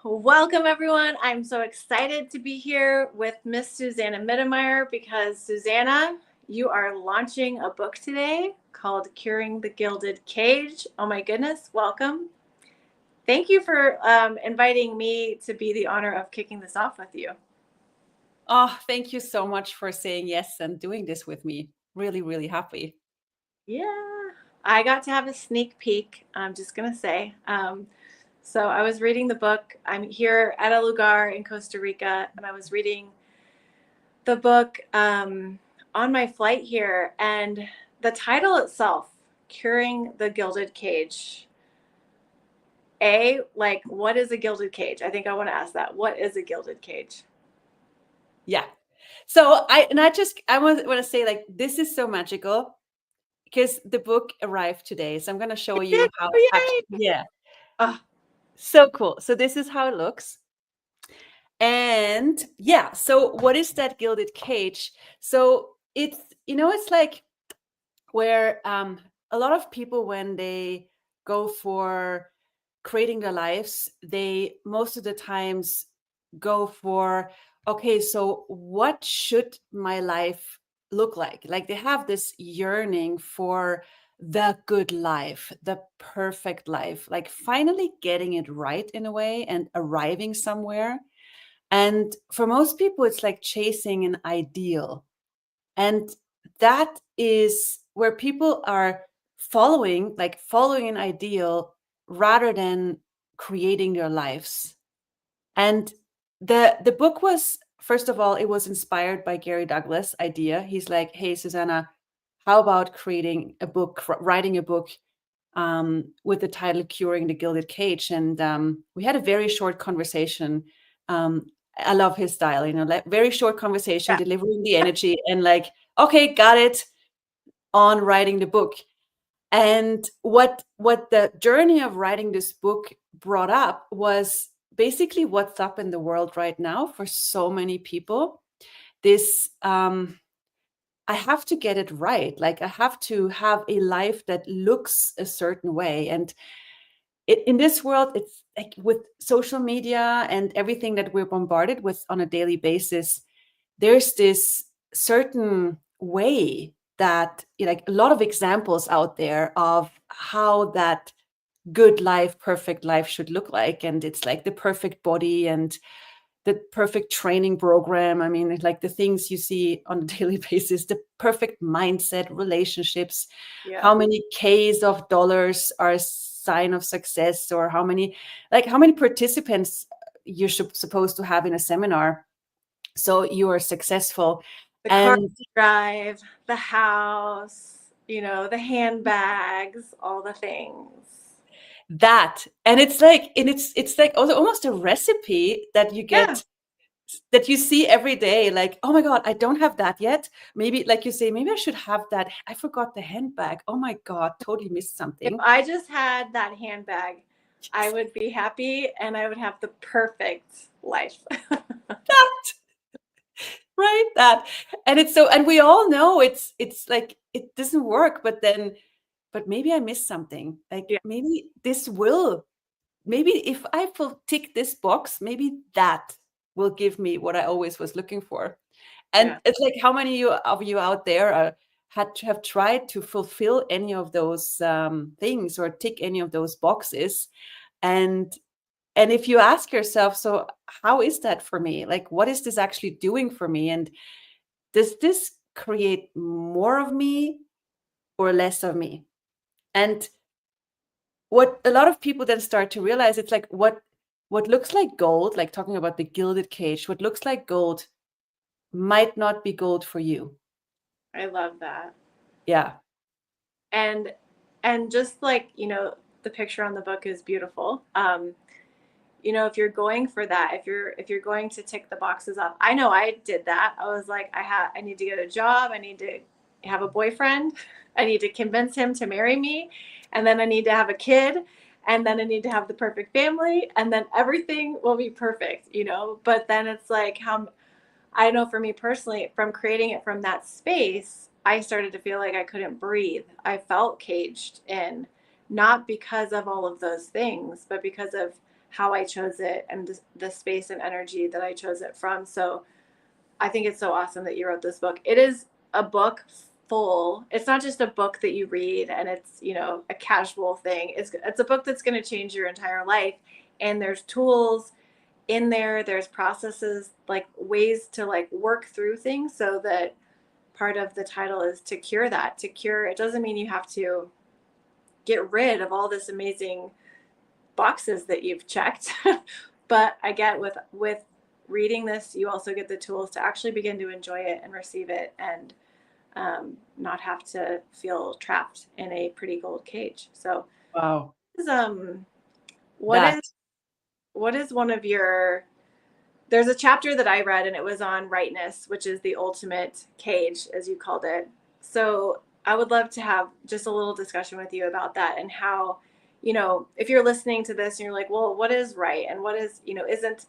Welcome everyone. I'm so excited to be here with Miss Susanna Mittermaier because Susanna, you are launching a book today called Curing the Gilded Cage. Oh my goodness, welcome. Thank you for inviting me to be the honor of kicking this off with you. Oh, thank you so much for saying yes and doing this with me. Really, really happy. Yeah, I got to have a sneak peek, I'm just going to say. So I was reading the book. I'm here at a lugar in Costa Rica, and I was reading the book on my flight here, and the title itself, Curing the Gilded Cage. What is a gilded cage? I think I want to ask that. What is a gilded cage? Yeah. So I want to say, like, this is so magical because the book arrived today. So I'm going to show It did. you how Oh, actually, yay. yeah. Oh, So cool. So this is how it looks. And yeah, so what is that gilded cage? So it's like where a lot of people, when they go for creating their lives, they most of the times go for, okay, so what should my life look like? Like they have this yearning for the good life, the perfect life, like finally getting it right in a way and arriving somewhere. And for most people, it's like chasing an ideal. And that is where people are following an ideal rather than creating their lives. And the book was, first of all, it was inspired by Gary Douglas' idea. He's like, hey, Susanna, how about creating a book, writing a book with the title Curing the Gilded Cage? And we had a very short conversation. I love his style, like very short conversation, yeah. delivering the energy, and like, okay, got it, on writing the book. And what the journey of writing this book brought up was basically what's up in the world right now for so many people. This I have to get it right. Like I have to have a life that looks a certain way. And in this world, it's like with social media and everything that we're bombarded with on a daily basis, there's this certain way that, like, a lot of examples out there of how that good life, perfect life should look like. And it's like the perfect body and the perfect training program. I mean, like the things you see on a daily basis, the perfect mindset, relationships, Yeah. how many Ks of dollars are a sign of success, or how many participants you're supposed to have in a seminar so you are successful. The car And you drive, the house, the handbags, all the things. it's like also almost a recipe that you Yeah. get, that you see every day, like, oh my god, I don't have that yet. Maybe, like you say, maybe I should have that. I forgot the handbag. Oh my god, totally missed If something. I just had that handbag, I would be happy and I would have the perfect life. That, right, that. And it's so, and we all know it's like it doesn't work, but maybe I missed something. Like Yeah. maybe this will, maybe if I will tick this box, maybe that will give me what I always was looking for. And Yeah. it's like, how many of you out there have tried to fulfill any of those things or tick any of those boxes? And if you ask yourself, so how is that for me? Like, what is this actually doing for me? And does this create more of me or less of me? And what a lot of people then start to realize, it's like what looks like gold, like talking about the gilded cage, what looks like gold might not be gold for you. I love that. Yeah. And just like, the picture on the book is beautiful. If you're going for that, if you're going to tick the boxes off, I know I did that. I was like, I need to get a job, I need to have a boyfriend, I need to convince him to marry me, and then I need to have a kid, and then I need to have the perfect family, and then everything will be perfect. But then it's like, how I know for me personally, from creating it from that space, I started to feel like I couldn't breathe. I felt caged in, not because of all of those things, but because of how I chose it and the space and energy that I chose it from. So I think it's so awesome that you wrote this book. It is a book full. It's not just a book that you read and it's, you know, a casual thing. It's a book that's going to change your entire life. And there's tools in there, there's processes, like ways to like work through things, so that part of the title is to cure that. To cure, it doesn't mean you have to get rid of all this amazing boxes that you've checked. But I get with reading this, you also get the tools to actually begin to enjoy it and receive it, and not have to feel trapped in a pretty gold cage. So, Wow. is, what That. is what is one of your, there's a chapter that I read and it was on rightness, which is the ultimate cage, as you called it. So I would love to have just a little discussion with you about that, and how, you know, if you're listening to this and you're like, well, what is right and what is, you know, isn't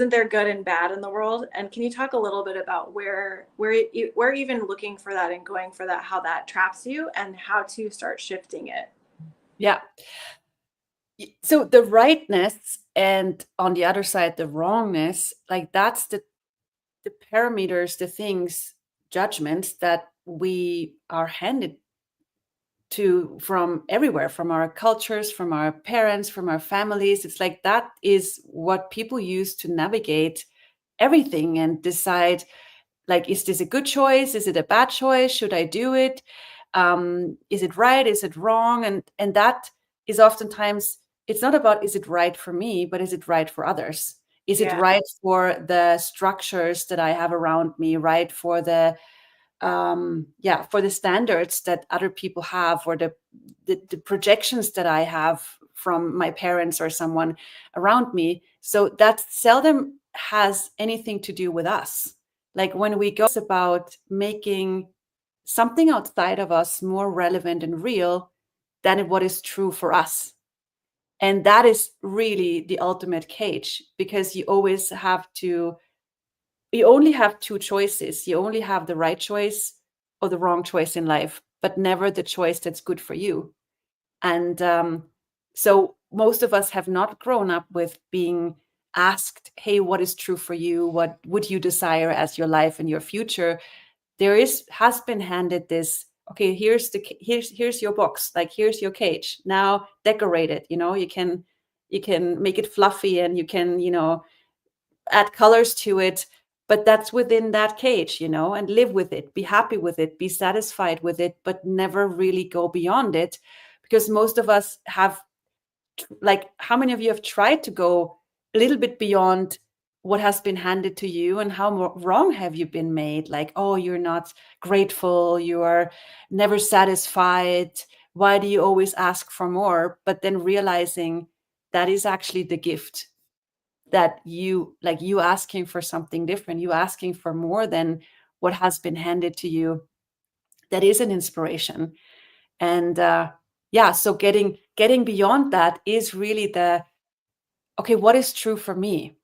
there good and bad in the world? And can you talk a little bit about where even looking for that and going for that, how that traps you and how to start shifting it? Yeah. So the rightness and on the other side, the wrongness, like that's the parameters, the things, judgments that we are handed to from everywhere, from our cultures, from our parents, from our families. It's like that is what people use to navigate everything and decide, like, is this a good choice? Is it a bad choice? Should I do it? Is it right? Is it wrong? And that is oftentimes, it's not about is it right for me, but is it right for others? Is it Yeah, right for the structures that I have around me? Right for the yeah, for the standards that other people have, or the projections that I have from my parents or someone around me. So that seldom has anything to do with us. Like when we go, it's about making something outside of us more relevant and real than what is true for us. And that is really the ultimate cage, because you only have two choices. You only have the right choice or the wrong choice in life, but never the choice that's good for you. And so most of us have not grown up with being asked, hey, what is true for you? What would you desire as your life and your future? Has been handed this, okay, here's your box, like here's your cage. Now decorate it, you can make it fluffy, and you can, add colors to it, but that's within that cage, and live with it, be happy with it, be satisfied with it, but never really go beyond it. Because most of us have, like, how many of you have tried to go a little bit beyond what has been handed to you, and how wrong have you been made? Like, oh, you're not grateful, you are never satisfied, why do you always ask for more? But then realizing that is actually the gift, that you asking for something different, you asking for more than what has been handed to you, that is an inspiration. And yeah, so getting beyond that is really the, okay, what is true for me,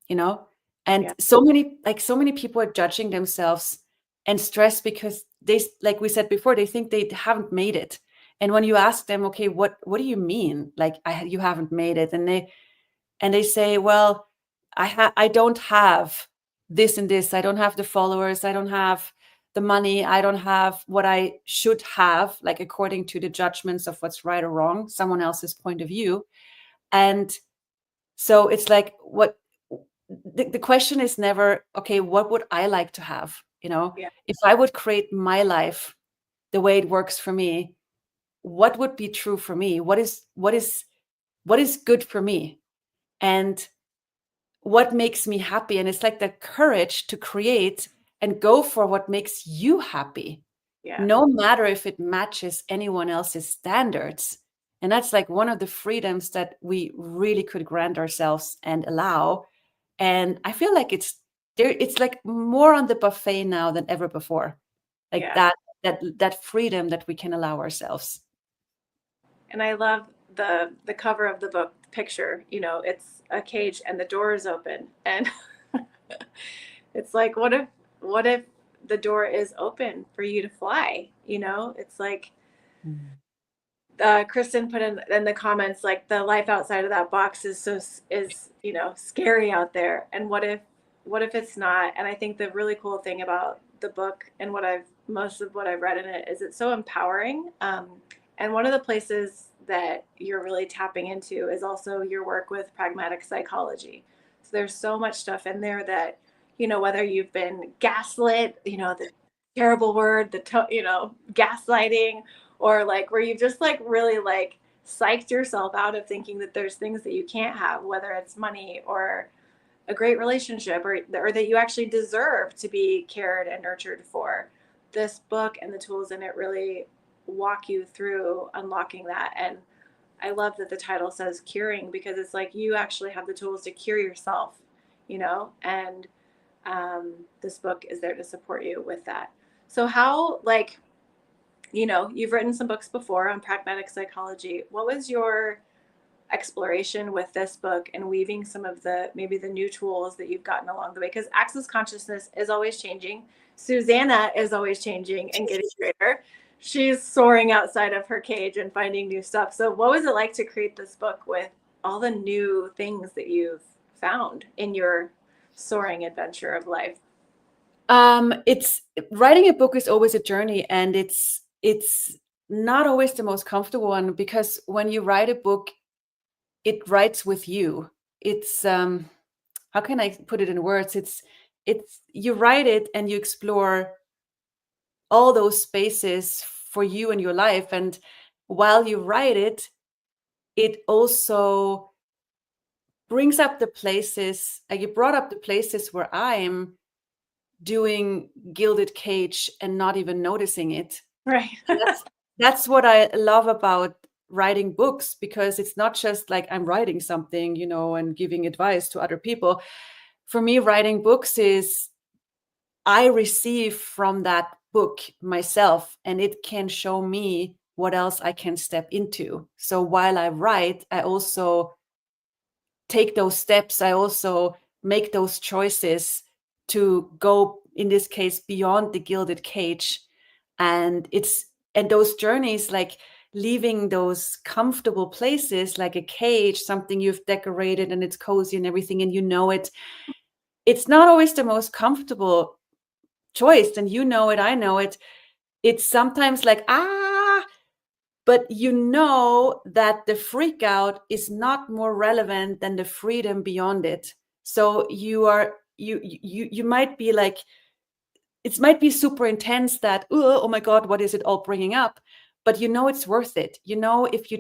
you know yeah, and so many people are judging themselves and stressed because they, like we said before, they think they haven't made it. And when you ask them, okay, what do you mean, like, you haven't made it? And they say, well, I don't have this and this, I don't have the followers, I don't have the money, I don't have what I should have, like according to the judgments of what's right or wrong, someone else's point of view. And so it's like, the question is never, okay, what would I like to have? yeah, If I would create my life the way it works for me, what would be true for me? What is good for me? And what makes me happy? And it's like the courage to create and go for what makes you happy, yeah, no matter if it matches anyone else's standards. And that's like one of the freedoms that we really could grant ourselves and allow. And I feel like it's like more on the buffet now than ever before. Like yeah. that freedom that we can allow ourselves. And I love the cover of the book picture. You know, it's a cage and the door is open, and it's like, what if the door is open for you to fly? You know, it's like, Mm. Kristen put in the comments, like, the life outside of that box is scary out there. And what if it's not? And I think the really cool thing about the book and most of what I've read in it is it's so empowering. And one of the places that you're really tapping into is also your work with pragmatic psychology. So there's so much stuff in there that, whether you've been gaslit, the terrible word, gaslighting, or like where you've just like really like psyched yourself out of thinking that there's things that you can't have, whether it's money or a great relationship, or that you actually deserve to be cared and nurtured for. This book and the tools in it really walk you through unlocking that. And I love that the title says curing, because it's like you actually have the tools to cure yourself, and this book is there to support you with that. So how, like, you've written some books before on pragmatic psychology. What was your exploration with this book and weaving some of maybe the new tools that you've gotten along the way? Because access consciousness is always changing. Susanna is always changing and getting greater. She's soaring outside of her cage and finding new stuff. So what was it like to create this book with all the new things that you've found in your soaring adventure of life? It's writing a book is always a journey, and it's not always the most comfortable one, because when you write a book, it writes with you. It's how can I put it in words? It's you write it and you explore all those spaces for you and your life, and while you write it, it also brings up the places, like you brought up the places where I'm doing gilded cage and not even noticing it. Right. And that's what I love about writing books, because it's not just like I'm writing something, and giving advice to other people. For me, writing books is I receive from that book myself, and it can show me what else I can step into. So while I write, I also take those steps. I also make those choices to go, in this case, beyond the gilded cage. And those journeys, like leaving those comfortable places, like a cage, something you've decorated and it's cozy and everything, and it's not always the most comfortable choice. And it, I know it. It's sometimes like, but that the freak out is not more relevant than the freedom beyond it. So you might be like, it might be super intense that, oh my God, what is it all bringing up? But it's worth it. If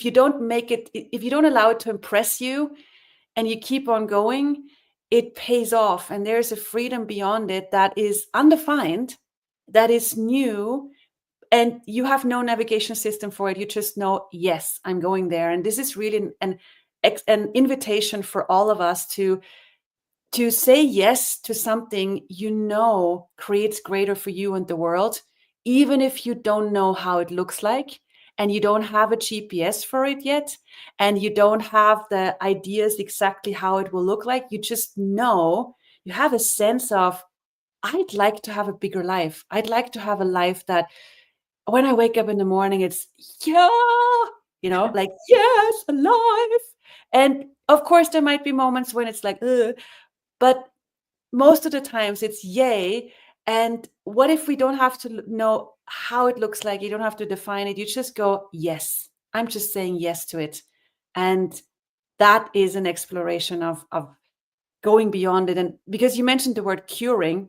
you don't allow it to impress you and you keep on going, it pays off. And there's a freedom beyond it that is undefined, that is new, and you have no navigation system for it. You just know, yes, I'm going there. And this is really an invitation for all of us to say yes to something creates greater for you and the world, even if you don't know how it looks like, and you don't have a GPS for it yet, and you don't have the ideas exactly how it will look like. You just know, you have a sense of, I'd like to have a bigger life. I'd like to have a life that when I wake up in the morning, it's, like, yes, alive. And of course, there might be moments when it's like, ugh, but most of the times it's yay. And what if we don't have to know how it looks like? You don't have to define it. You just go, yes, I'm just saying yes to it. And that is an exploration of going beyond it. And because you mentioned the word curing,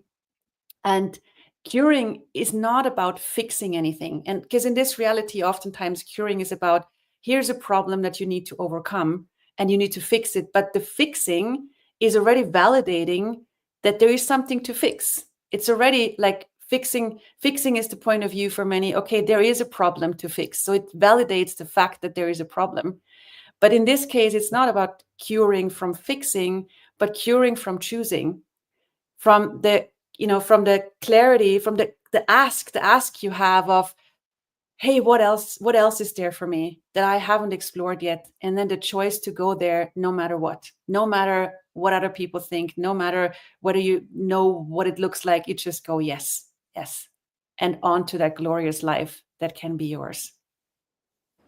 and curing is not about fixing anything. And because in this reality, oftentimes curing is about, here's a problem that you need to overcome and you need to fix it. But the fixing is already validating that there is something to fix. It's already like fixing is the point of view for many. Okay, there is a problem to fix. So it validates the fact that there is a problem. But in this case, it's not about curing from fixing, but curing from choosing, from the clarity, from the ask you have of, hey, what else is there for me that I haven't explored yet? And then the choice to go there, no matter what other people think, no matter whether you know what it looks like, you just go, yes, and on to that glorious life that can be yours.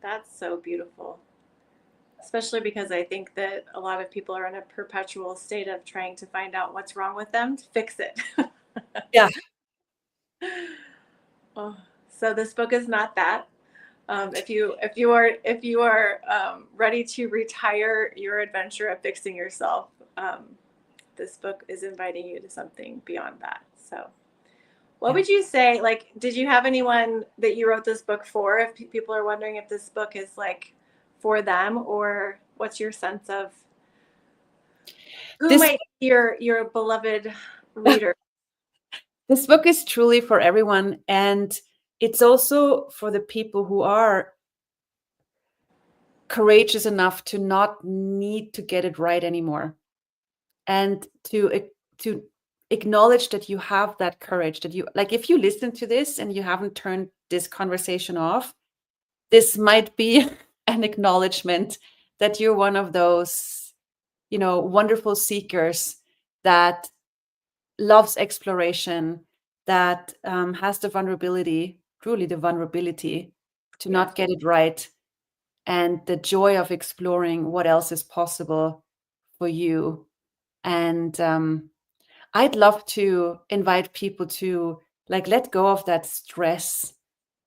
That's so beautiful. Especially because I think that a lot of people are in a perpetual state of trying to find out what's wrong with them to fix it. Yeah. Oh, so this book is not that. If you are ready to retire your adventure of fixing yourself, this book is inviting you to something beyond that. So, what Yeah. would you say? Like, did you have anyone that you wrote this book for? If people are wondering if this book is like for them, or what's your sense of who This might be your beloved reader? this book is truly for everyone, and it's also for the people who are courageous enough to not need to get it right anymore, and to acknowledge that you have that courage, that you, like, if you listen to this and you haven't turned this conversation off, this might be an acknowledgement that you're one of those, wonderful seekers that loves exploration, that has the vulnerability, truly the vulnerability to Yes. not get it right, and the joy of exploring what else is possible for you. And I'd love to invite people to, like, let go of that stress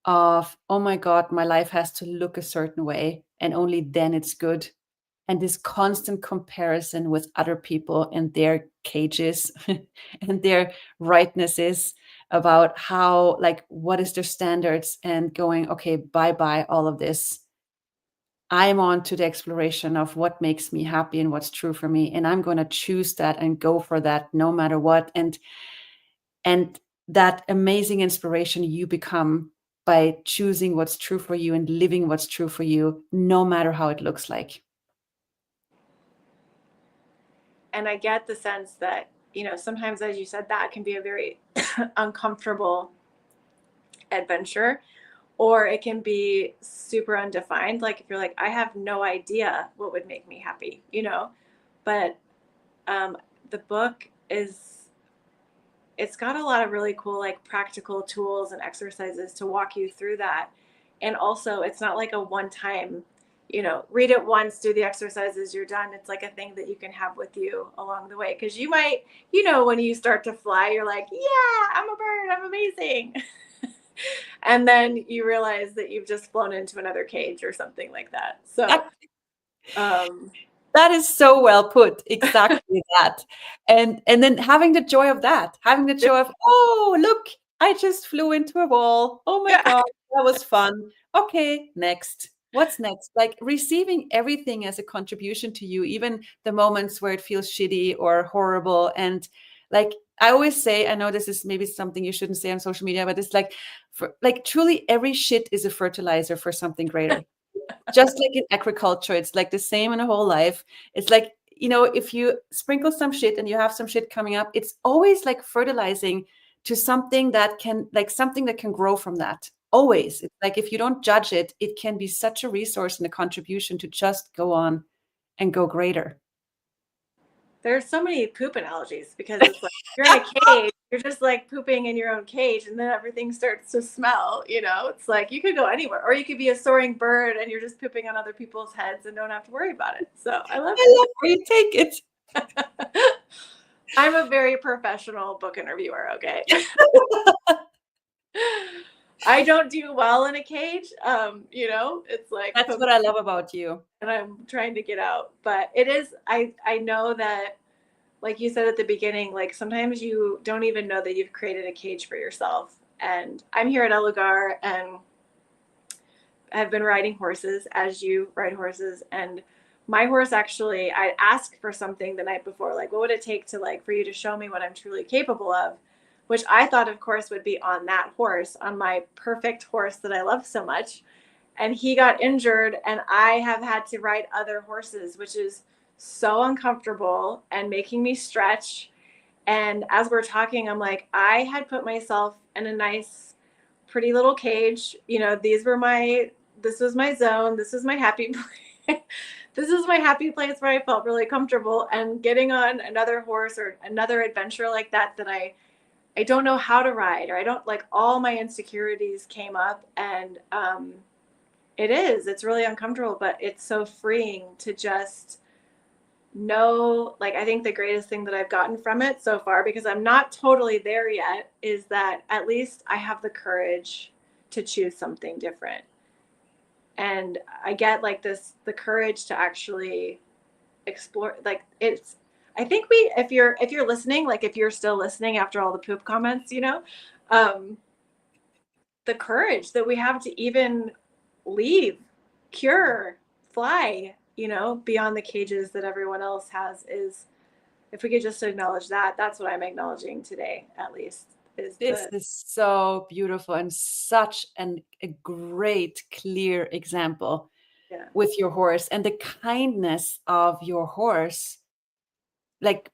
of, oh my God, my life has to look a certain way and only then it's good. And this constant comparison with other people and their cages and their rightnesses about how, like, what is their standards, and going, okay, bye bye, all of this. I'm on to the exploration of what makes me happy and what's true for me. And I'm going to choose that and go for that no matter what. And that amazing inspiration you become by choosing what's true for you and living what's true for you, no matter how it looks like. And I get the sense that, sometimes, as you said, that can be a very uncomfortable adventure, or it can be super undefined. Like, if you're like, I have no idea what would make me happy. But um, the book it's got a lot of really cool, like, practical tools and exercises to walk you through that. And also, it's not like a one time, read it once, do the exercises, you're done. It's like a thing that you can have with you along the way. Cause you might, when you start to fly, you're like, yeah, I'm a bird, I'm amazing. And then you realize that you've just flown into another cage or something like that. So, um, That is so well put. Exactly that. And then having the joy of that, having the joy of, oh, look, I just flew into a wall. Oh my yeah. God, that was fun. Okay, next. What's next? Like, receiving everything as a contribution to you, even the moments where it feels shitty or horrible. And, like, I always say, I know this is maybe something you shouldn't say on social media, but it's like, truly every shit is a fertilizer for something greater. Just like in agriculture, it's like the same in a whole life. It's like, if you sprinkle some shit and you have some shit coming up, it's always like fertilizing to something that can, like, something that can grow from that. Always. It's like, if you don't judge it, it can be such a resource and a contribution to just go on and go greater. There's so many poop analogies, because it's like, you're in a cage, you're just like pooping in your own cage, and then everything starts to smell. It's like you could go anywhere, or you could be a soaring bird and you're just pooping on other people's heads and don't have to worry about it. So I love I love where you take it. it. I'm a very professional book interviewer, okay? I don't do well in a cage. It's like That's what I love about you. and I'm trying to get out. But it is, I know that, like you said at the beginning, like, sometimes you don't even know that you've created a cage for yourself. And I'm here at Elugar and have been riding horses, as you ride horses. And my horse, actually, I asked for something the night before, like, what would it take to, like, for you to show me what I'm truly capable of? Which I thought, of course, would be on that horse, on my perfect horse that I love so much. And he got injured, and I have had to ride other horses, which is so uncomfortable and making me stretch. And as we're talking, I'm like, I had put myself in a nice, pretty little cage. This was my zone. This is my happy place. This is my happy place where I felt really comfortable. And getting on another horse or another adventure like that I don't know how to ride, or I don't, like, all my insecurities came up. And It is. It's really uncomfortable, but it's so freeing to just know. Like, I think the greatest thing that I've gotten from it so far, because I'm not totally there yet, is that at least I have the courage to choose something different. And I get like this, the courage to actually explore. Like, it's, I think we, if you're listening, like if you're still listening after all the poop comments, um, the courage that we have to even leave, cure, fly, beyond the cages that everyone else has, is, if we could just acknowledge that, that's what I'm acknowledging today, at least, is This the, is so beautiful and such a great, clear example yeah, with your horse and the kindness of your horse, like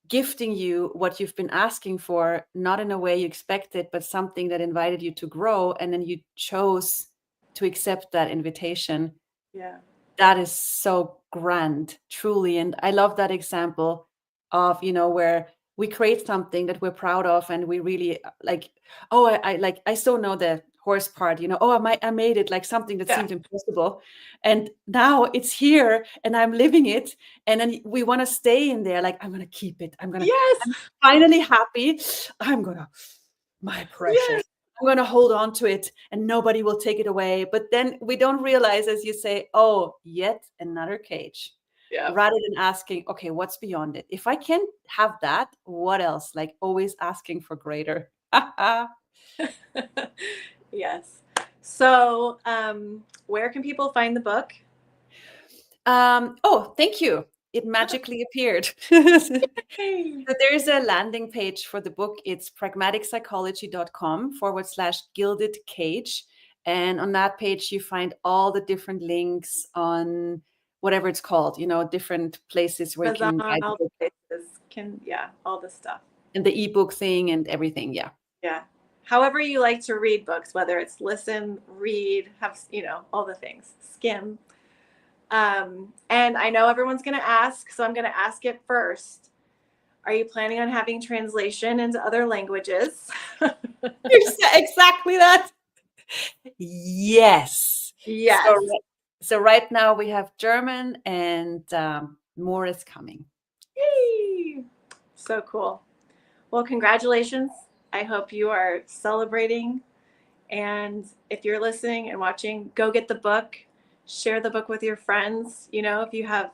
gifting you what you've been asking for, not in a way you expected, but something that invited you to grow. And then you chose to accept that invitation. yeah, That is so grand, truly. And I love that example of, where we create something that we're proud of and we really like, oh, I still know the horse part, oh, I made it, like something that yeah, seemed impossible. And now it's here and I'm living it. And then we want to stay in there. Like, I'm going to keep it. yes, I'm finally happy. I'm going to, my yes, precious. I'm going to hold on to it and nobody will take it away. But then we don't realize, as you say, oh, yet another cage. yeah. Rather than asking, okay, what's beyond it? If I can have that, what else? Like always asking for greater. Yes. So, where can people find the book? Oh, thank you. It magically appeared. Hey. So there's a landing page for the book. It's pragmaticpsychology.com/gilded cage. And on that page, you find all the different links on whatever it's called, different places where you Amazon, can buy the all book the places can, yeah, all the stuff. and the ebook thing and everything. Yeah. Yeah. However you like to read books, whether it's listen, read, have, all the things, skim. And I know everyone's going to ask, so I'm going to ask it first. Are you planning on having translation into other languages? Exactly that. Yes. So, Yes. so right now we have German and more is coming. Yay. So cool. Well, congratulations. I hope you are celebrating. And if you're listening and watching, go get the book, share the book with your friends. If you have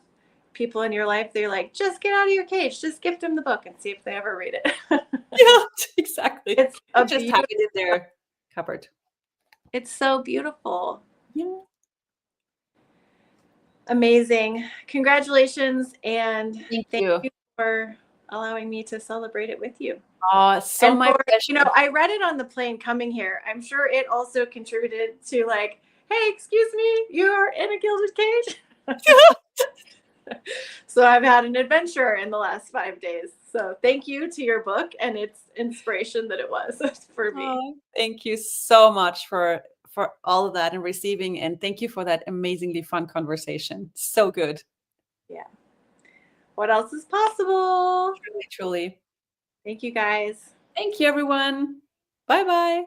people in your life, they're like, just get out of your cage, just gift them the book and see if they ever read it. Yeah, exactly. It's a Just have beautiful, it in their cupboard. it's so beautiful. Yeah. Amazing. Congratulations. And Thank thank you. you for allowing me to celebrate it with you. Oh, so And my for, pleasure. I read it on the plane coming here. I'm sure it also contributed to, like, hey, excuse me, you're in a gilded cage. So I've had an adventure in the last 5 days. So thank you to your book and its inspiration that it was for me. Oh, thank you so much for all of that and receiving, and thank you for that amazingly fun conversation. So good. Yeah. What else is possible? Truly, truly. Thank you guys. Thank you, everyone. Bye bye.